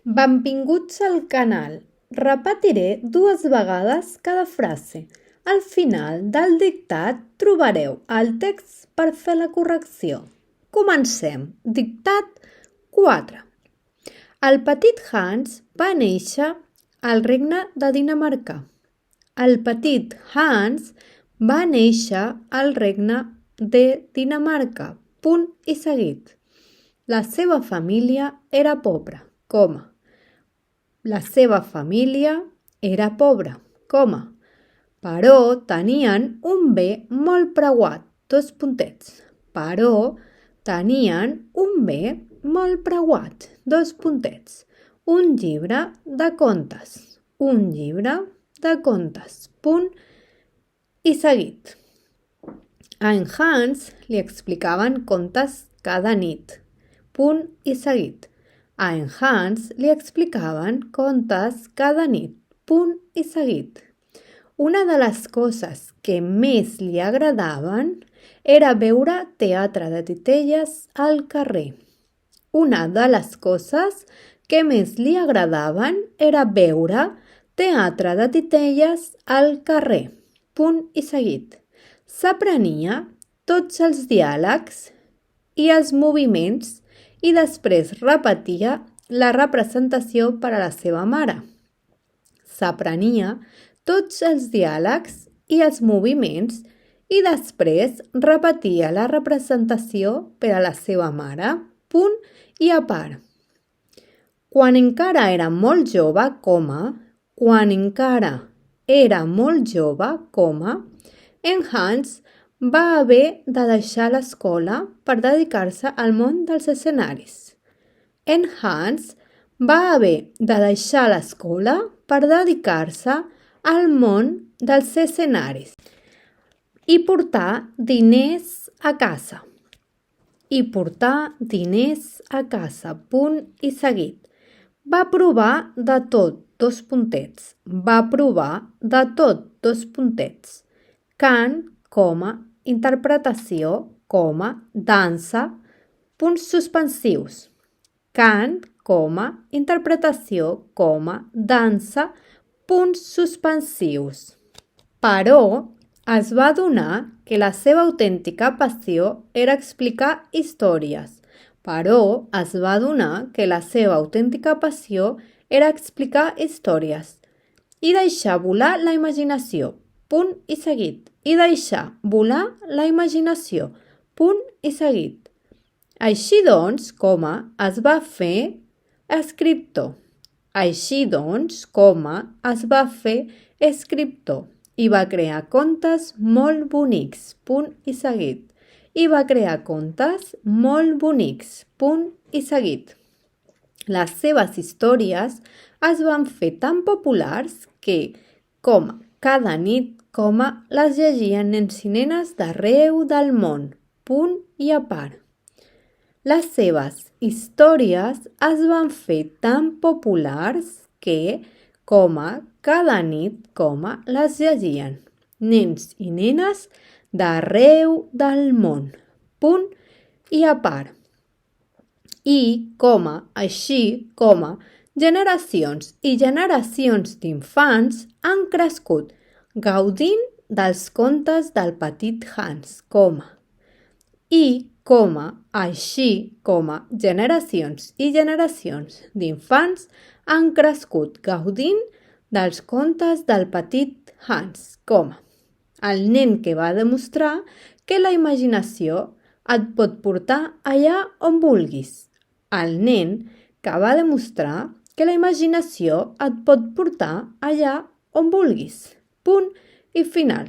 Benvinguts al canal. Repetiré 2 vegades cada frase. Al final del dictat trobareu el text per fer la correcció. Comencem. Dictat 4. El petit Hans va néixer al regne de Dinamarca. El petit Hans va néixer al regne de Dinamarca. Punt i seguit. La seva família era pobra, coma. La seva família era pobra, coma. Però tenien un bé molt preuat, 2 puntets. Però tenien un bé molt preuat, 2 puntets. Un llibre de contes, un llibre de contes, punt i seguit. A en Hans li explicaven contes cada nit, punt i seguit. A en Hans li explicaven contes cada nit, punt i seguit. Una de les coses que més li agradaven era veure teatre de titelles al carrer. Una de les coses que més li agradaven era veure teatre de titelles al carrer, punt i seguit. S'aprenia tots els diàlegs i els moviments i després repetia la representació per a la seva mare. S'aprenia tots els diàlegs i els moviments i després repetia la representació per a la seva mare, punt i a part. Quan encara era molt jove, en Hans va haver de deixar l'escola per dedicar-se al món dels escenaris. En Hans va haver de deixar l'escola per dedicar-se al món dels escenaris i portar diners a casa. Punt i seguit. Va provar de tot, 2 puntets. Va provar de tot, 2 puntets. Cant, coma, interpretació, coma, dansa, punts suspensius. Cant, coma, interpretació, coma, dansa, punts suspensius. Però es va adonar que la seva autèntica passió era explicar històries. I deixar volar la imaginació. Punt i seguit. Punt i seguit. Així doncs, es va fer escriptor. I va crear contes molt bonics. Punt i seguit. Les seves històries es van fer tan populars que, cada nit, les llegien nens i nenes d'arreu del món, punt i a part. Les seves històries es van fer tan populars que, cada nit, les llegien nens i nenes d'arreu del món, punt i a part. I, així, generacions i generacions d'infants han crescut gaudint dels contes del petit Hans, I, així, generacions i generacions d'infants han crescut gaudint dels contes del petit Hans, el nen que va demostrar que la imaginació et pot portar allà on vulguis. El nen que va demostrar que la imaginació et pot portar allà on vulguis. Punt i final.